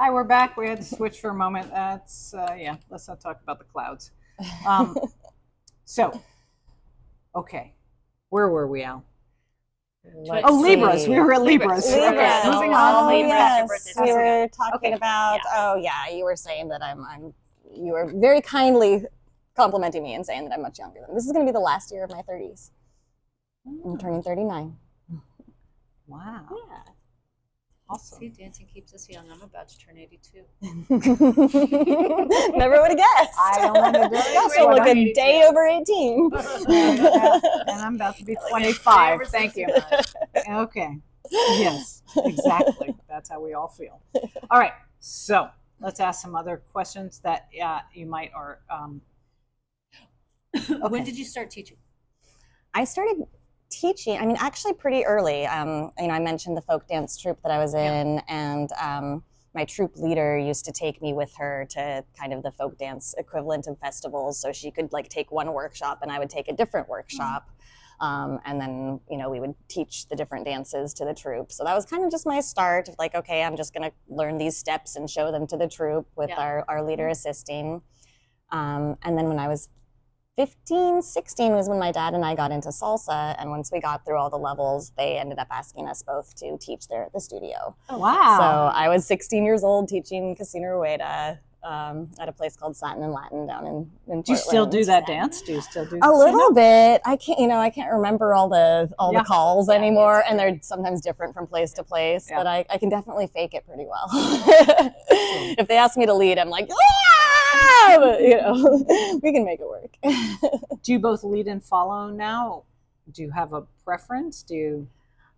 Hi, we're back. We had to switch for a moment. Yeah, let's not talk about the clouds. Um, so, okay. Where were we, Al? Let's Libras. see. We were at Libras. Libras. Okay, moving Oh, on. yes. We were talking Okay. about. Oh, yeah. You were saying that I'm. You were very kindly complimenting me and saying that I'm much younger than. This is going to be the last year of my 30s. I'm turning 39. Wow. Yeah. Awesome. See, dancing keeps us young. I'm about to turn 82. Never would have guessed. I don't want to discuss I what look I'm a day over 18. and I'm about to be 25. Thank you. Okay. Yes, exactly. That's how we all feel. All right. So let's ask some other questions that you might or. Okay. When did you start teaching? I started teaching, I mean, actually pretty early. I mentioned the folk dance troupe that I was in, and my troupe leader used to take me with her to kind of the folk dance equivalent of festivals, so she could like take one workshop and I would take a different workshop. And then, we would teach the different dances to the troupe. So that was kind of just my start of like, okay, I'm just going to learn these steps and show them to the troupe with our leader assisting. And then when I was 15, 16 was when my dad and I got into salsa. And once we got through all the levels, they ended up asking us both to teach there at the studio. Oh, wow. So I was 16 years old teaching Casino Rueda at a place called Satin and Latin down in Portland. Do you still do that dance? Do you still do a little bit? I can't remember all the calls anymore, and they're sometimes different from place to place. But I can definitely fake it pretty well. If they ask me to lead, I'm like, but, we can make it work. Do you both lead and follow now? Do you have a preference?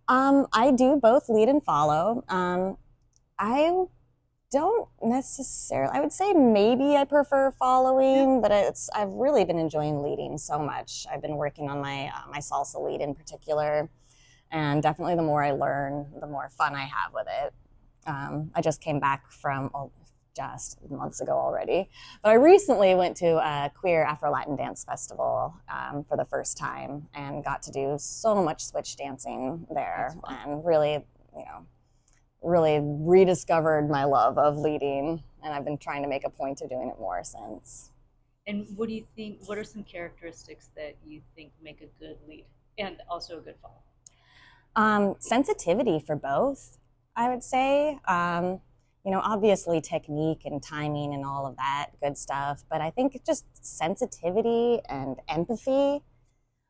I do both lead and follow. I don't necessarily. I would say maybe I prefer following, but I've really been enjoying leading so much. I've been working on my salsa lead in particular, and definitely the more I learn, the more fun I have with it. I just came back from just months ago already, but I recently went to a queer Afro-Latin dance festival for the first time and got to do so much switch dancing there, and really rediscovered my love of leading, and I've been trying to make a point of doing it more since. And what do you think, what are some characteristics that you think make a good lead and also a good follow? Sensitivity for both, I would say. Obviously technique and timing and all of that good stuff, but I think just sensitivity and empathy.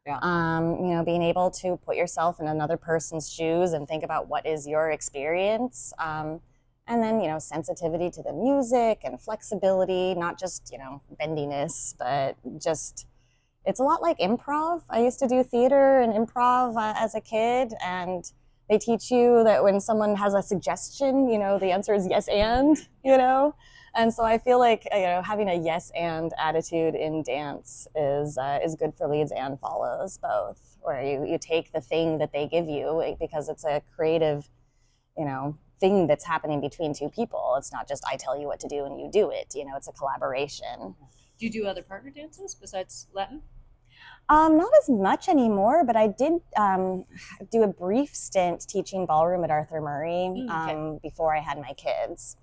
Yeah. Being able to put yourself in another person's shoes and think about what is your experience. And then, sensitivity to the music and flexibility, not just, bendiness, but just, it's a lot like improv. I used to do theater and improv as a kid, and they teach you that when someone has a suggestion, the answer is yes and, And so I feel like, having a yes and attitude in dance is good for leads and follows both, where you take the thing that they give you because it's a creative, thing that's happening between two people. It's not just I tell you what to do and you do it, it's a collaboration. Do you do other partner dances besides Latin? Not as much anymore, but I did do a brief stint teaching ballroom at Arthur Murray before I had my kids.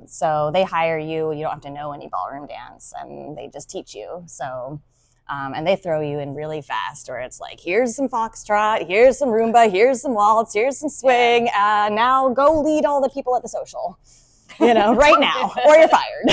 So they hire you, you don't have to know any ballroom dance, and they just teach you. So, and they throw you in really fast, where it's like, here's some foxtrot, here's some Roomba, here's some waltz, here's some swing, now go lead all the people at the social. Right now, or you're fired.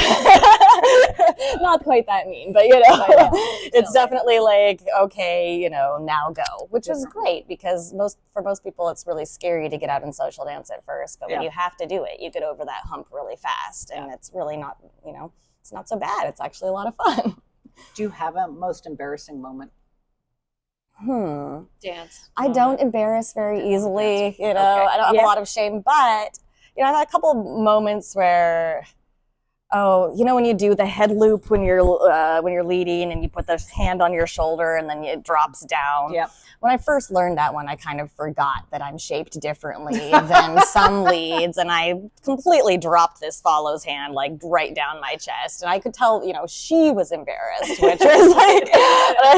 Not quite that mean, but it's definitely like, okay, now go, which is great because for most people, it's really scary to get out and social dance at first. But when you have to do it, you get over that hump really fast, and it's really not, it's not so bad. It's actually a lot of fun. Do you have a most embarrassing moment? Dance. I don't embarrass very easily. I don't have a lot of shame, but. I've had a couple moments where Oh, you know when you do the head loop when you're leading and you put the hand on your shoulder and then it drops down. Yep. When I first learned that one, I kind of forgot that I'm shaped differently than some leads, and I completely dropped this follows hand like right down my chest, and I could tell, she was embarrassed, which was like,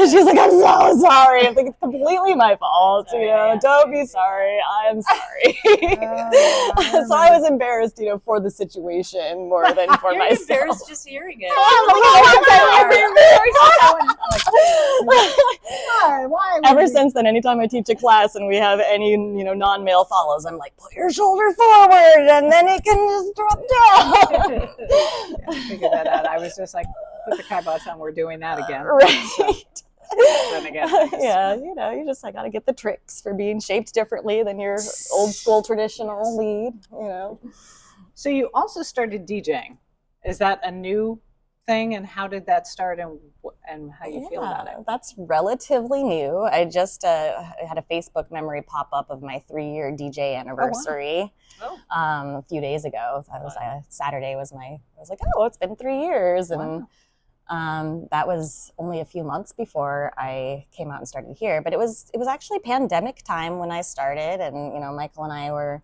she's like, I'm so sorry. I think it's completely my fault. Don't be sorry. I'm sorry. So I was embarrassed, for the situation more than for You're myself. embarrassed just hearing it. Why? Ever since then, anytime I teach a class and we have any, non-male follows, I'm like, put your shoulder forward and then it can just drop down. I figured that out. I was just like, put the kibosh on, we're doing that again. Right. So, then again, yeah, you just, I got to get the tricks for being shaped differently than your old school traditional lead, So you also started DJing. Is that a new thing, and how did that start, and how you feel about it? That's relatively new. I just had a Facebook memory pop up of my 3-year DJ anniversary. Oh, wow. A few days ago. That was Saturday I was like, oh, it's been 3 years. And that was only a few months before I came out and started here. But it was actually pandemic time when I started, and Michael and I were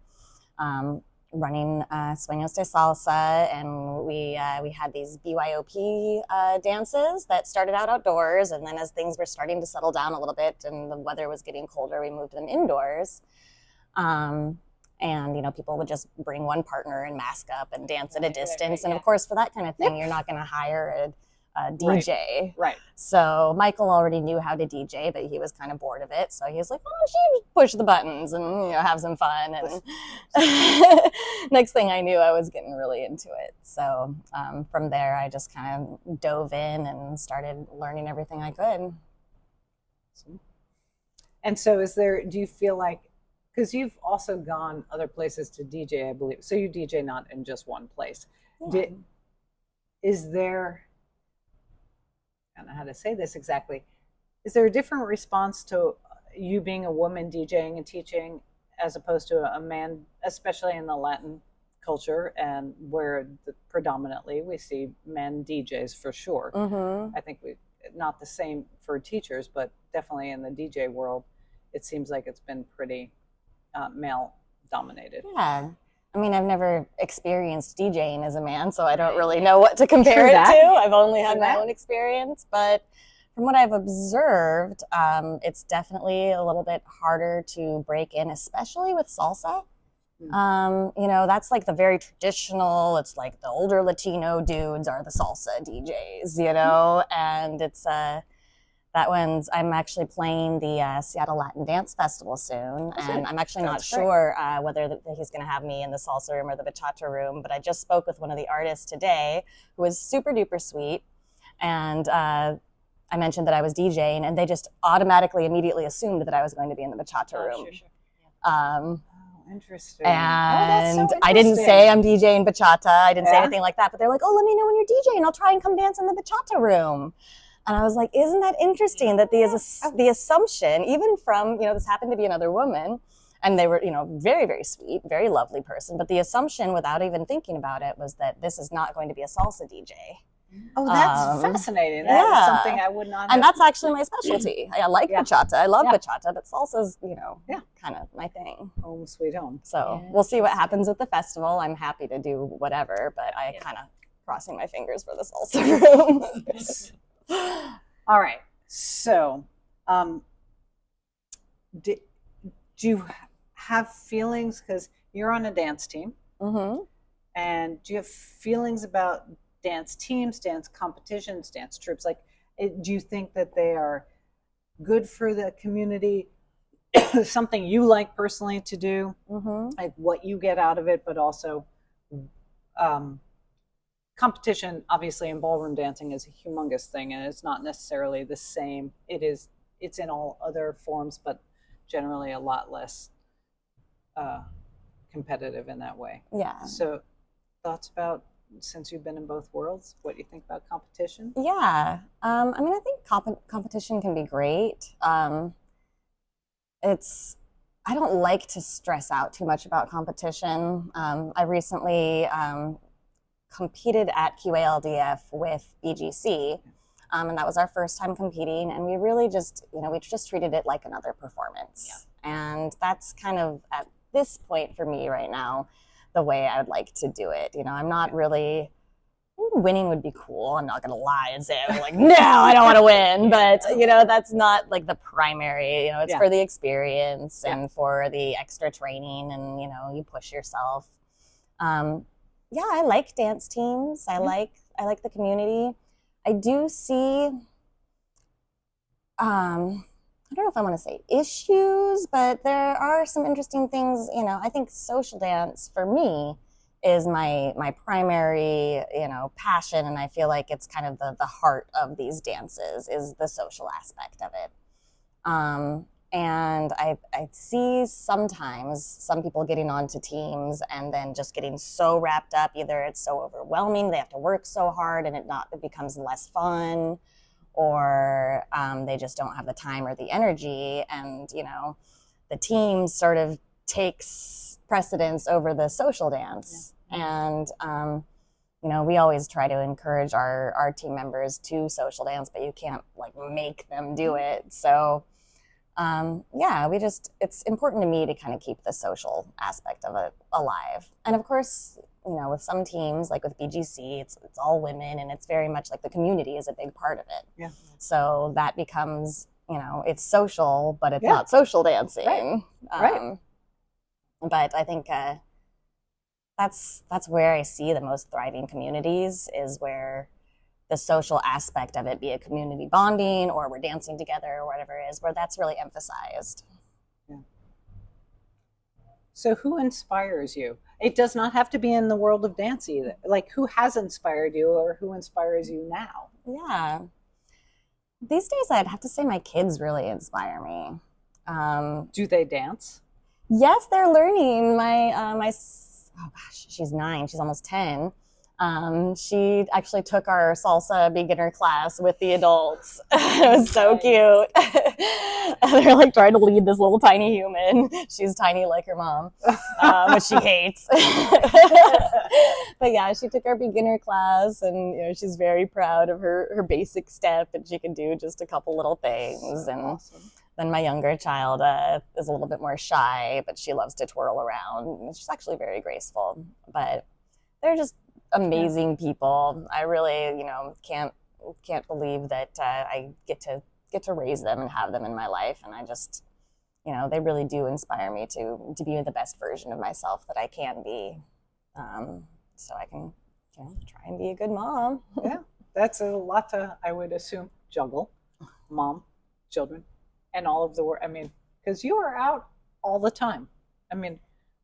running Sueños de Salsa, and we had these BYOP dances that started out outdoors, and then as things were starting to settle down a little bit and the weather was getting colder, we moved them indoors. And people would just bring one partner and mask up and dance at a distance. And of course, for that kind of thing, you're not going to hire a DJ. Right. So Michael already knew how to DJ, but he was kind of bored of it. So he was like, "Oh, she just push the buttons and have some fun." And next thing I knew, I was getting really into it. So from there, I just kind of dove in and started learning everything I could. And so, do you feel like, because you've also gone other places to DJ, I believe, so you DJ not in just one place. Yeah. Is there, I don't know how to say this exactly, is there a different response to you being a woman DJing and teaching as opposed to a man, especially in the Latin culture, and where predominantly we see men DJs for sure? Mm-hmm. I think not the same for teachers, but definitely in the DJ world, it seems like it's been pretty male dominated. Yeah. I mean, I've never experienced DJing as a man, so I don't really know what to compare it to. I've only had my own experience, but from what I've observed, it's definitely a little bit harder to break in, especially with salsa. That's like the very traditional, it's like the older Latino dudes are the salsa DJs, and it's that one's, I'm actually playing the Seattle Latin Dance Festival soon, and I'm actually not sure whether he's going to have me in the salsa room or the bachata room, but I just spoke with one of the artists today who was super duper sweet, and I mentioned that I was DJing, and they just automatically, immediately assumed that I was going to be in the bachata room. Sure. Yeah. Interesting. And so interesting. I didn't say I'm DJing bachata. I didn't say anything like that, but they're like, oh, let me know when you're DJing. I'll try and come dance in the bachata room. And I was like, isn't that interesting that the assumption, even from, this happened to be another woman, and they were, very, very sweet, very lovely person, but the assumption, without even thinking about it, was that this is not going to be a salsa DJ. Oh, that's fascinating. That is something I would not have. And that's actually my specialty. I like bachata. I love bachata, but salsa's, kind of my thing. Home sweet home. So we'll see what happens with the festival. I'm happy to do whatever, but I kind of crossing my fingers for the salsa room. All right. So, do you have feelings, because you're on a dance team, and do you have feelings about dance teams, dance competitions, dance troops? Like, do you think that they are good for the community? Something you like personally to do, like what you get out of it, but also competition, obviously, in ballroom dancing is a humongous thing, and it's not necessarily the same. It's in all other forms, but generally a lot less competitive in that way. Yeah. So, thoughts about, since you've been in both worlds, what do you think about competition? Yeah. I think competition can be great. I don't like to stress out too much about competition. I recently competed at QALDF with BGC. And that was our first time competing. And we really just, we just treated it like another performance. And that's kind of, at this point for me right now, the way I would like to do it. I'm not really, winning would be cool. I'm not going to lie and say, I'm like, no, I don't want to win. But, that's not like the primary, it's for the experience and for the extra training and, you push yourself. I like dance teams. I like the community. I do see, I don't know if I want to say issues, but there are some interesting things. I think social dance for me is my primary, passion, and I feel like it's kind of the heart of these dances is the social aspect of it. And I see sometimes some people getting onto teams and then just getting so wrapped up. Either it's so overwhelming, they have to work so hard and it becomes less fun, or they just don't have the time or the energy. And, the team sort of takes precedence over the social dance. And, we always try to encourage our team members to social dance, but you can't make them do it. So, it's important to me to kind of keep the social aspect of it alive. And of course, with some teams, like with BGC, it's all women, and it's very much like the community is a big part of it. Yeah. So that becomes, it's social, but it's not social dancing. Right. But I think that's where I see the most thriving communities, is where the social aspect of it, be it community bonding or we're dancing together or whatever it is, where that's really emphasized. Yeah. So who inspires you? It does not have to be in the world of dance either. Like, who has inspired you or who inspires you now? Yeah. These days, I'd have to say my kids really inspire me. Do they dance? Yes, they're learning. She's 9. She's almost 10. She actually took our salsa beginner class with the adults. It was so cute. They're like trying to lead this little tiny human. She's tiny like her mom, which she hates. But yeah, she took our beginner class, and she's very proud of her basic step, and she can do just a couple little things. And awesome. Then my younger child is a little bit more shy, but she loves to twirl around. She's actually very graceful. But they're just amazing people. I really, can't believe that I get to raise them and have them in my life. And I just, they really do inspire me to be the best version of myself that I can be, so I can, try and be a good mom. Yeah, that's a lot to, I would assume, juggle, mom, children, and all of the work. I mean, because you are out all the time. I mean,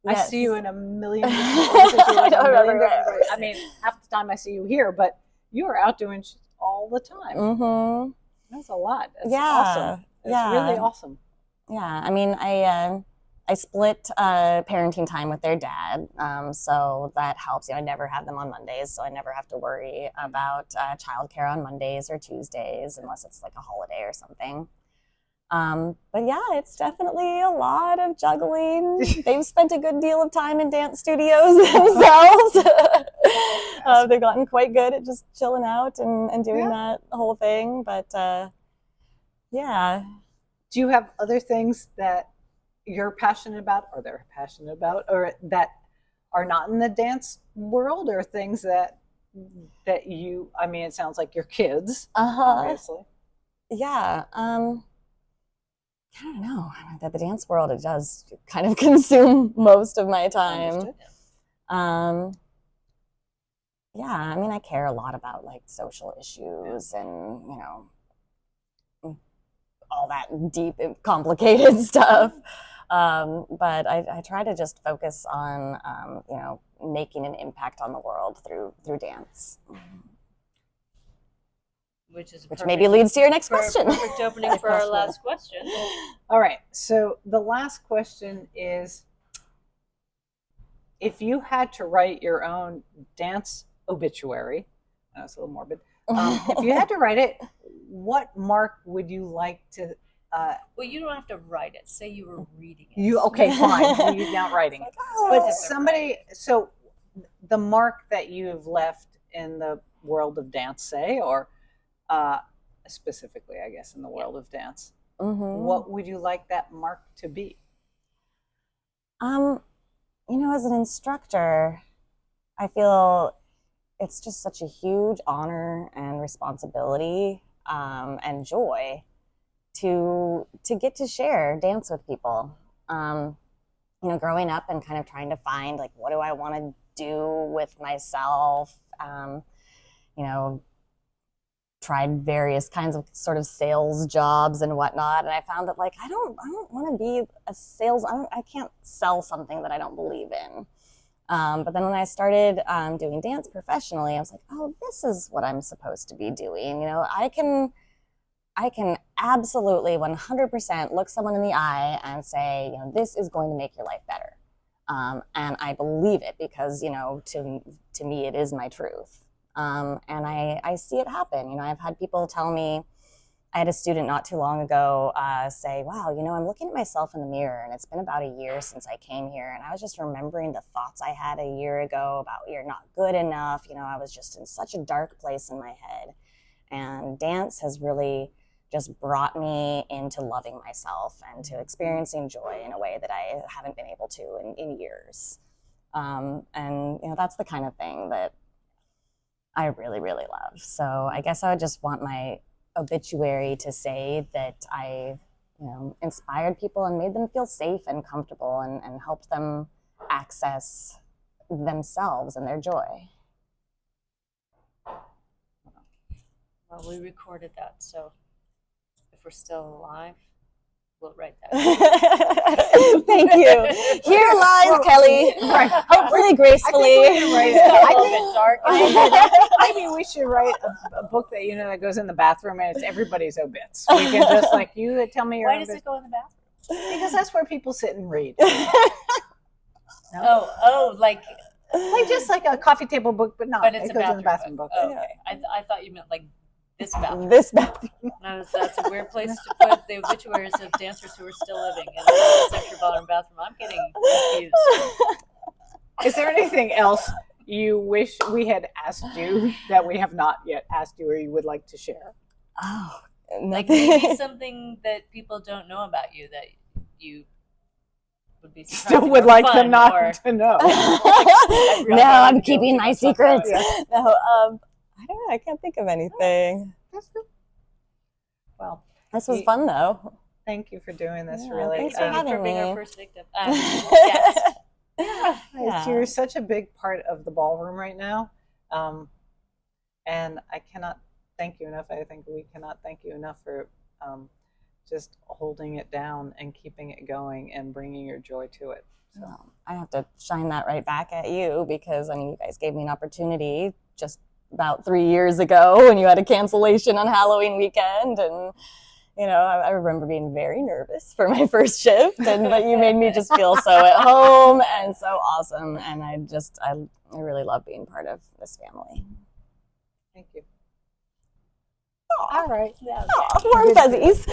yes. I see you in a million different places. I mean, half the time I see you here, but you are out doing all the time. Mm-hmm. That's a lot. That's awesome. It's really awesome. Yeah, I mean, I split parenting time with their dad, so that helps. I never have them on Mondays, so I never have to worry about childcare on Mondays or Tuesdays, unless it's like a holiday or something. But yeah, it's definitely a lot of juggling. They've spent a good deal of time in dance studios themselves. They've gotten quite good at just chilling out and doing that whole thing. But yeah. Do you have other things that you're passionate about, or they're passionate about, or that are not in the dance world, or things that you, I mean, it sounds like your kids, obviously. Yeah. I don't know. The dance world, it does kind of consume most of my time. Yeah, I mean, I care a lot about like social issues and, all that deep, complicated stuff. But I try to just focus on, making an impact on the world through dance. Which maybe leads to your next question. Perfect opening for our last question. All right. So the last question is, if you had to write your own dance obituary, that's a little morbid. If you had to write it, what mark would you like to? Well, you don't have to write it. Say you were reading it. Okay, fine. You're not writing it. But somebody. So the mark that you've left in the world of dance, say, or specifically, I guess, in the world of dance, what would you like that mark to be? As an instructor, I feel it's just such a huge honor and responsibility and joy to get to share dance with people. Growing up and kind of trying to find, like, what do I want to do with myself? Tried various kinds of sort of sales jobs and whatnot, and I found that, like, I don't want to be a sales. I can't sell something that I don't believe in. But then when I started doing dance professionally, I was like, oh, this is what I'm supposed to be doing. I can absolutely 100% look someone in the eye and say, this is going to make your life better. And I believe it because, to me, it is my truth. And I see it happen. I've had people tell me, I had a student not too long ago say, wow, I'm looking at myself in the mirror, and it's been about a year since I came here, and I was just remembering the thoughts I had a year ago about you're not good enough. I was just in such a dark place in my head. And dance has really just brought me into loving myself and to experiencing joy in a way that I haven't been able to in years. And that's the kind of thing that I really, really love. So I guess I would just want my obituary to say that I, inspired people and made them feel safe and comfortable and helped them access themselves and their joy. Well, we recorded that, so if we're still alive, we'll write that. Thank you. Here lies Kelly. Right. Hopefully gracefully. Maybe we should write a book that that goes in the bathroom, and it's everybody's obits. We can just, like, you tell me your. Why does it go in the bathroom? Because that's where people sit and read. Oh, like just like a coffee table book, but not. But it's it a goes bathroom in the bathroom book. book. Oh, okay. I thought you meant like this bathroom. This bathroom. No, that's a weird place to put the obituaries of dancers who are still living in the sexual ballroom bathroom. I'm getting confused. Is there anything else you wish we had asked you that we have not yet asked you, or you would like to share? Oh, like maybe something that people don't know about you that you would be still would like them not to know. No, I'm keeping my secrets. Yeah. No, I don't know. I can't think of anything. Well, this was fun, though. Thank you for doing this. Yeah, really, thanks for having for being me. our first victim. Yes. Yeah. You're such a big part of the ballroom right now, and I cannot thank you enough. I think we cannot thank you enough for just holding it down and keeping it going and bringing your joy to it. So. I have to shine that right back at you because, you guys gave me an opportunity just about 3 years ago when you had a cancellation on Halloween weekend, and I remember being very nervous for my first shift, but you made me just feel so at home and so awesome, and I really love being part of this family. Thank you. All right. Warm fuzzies.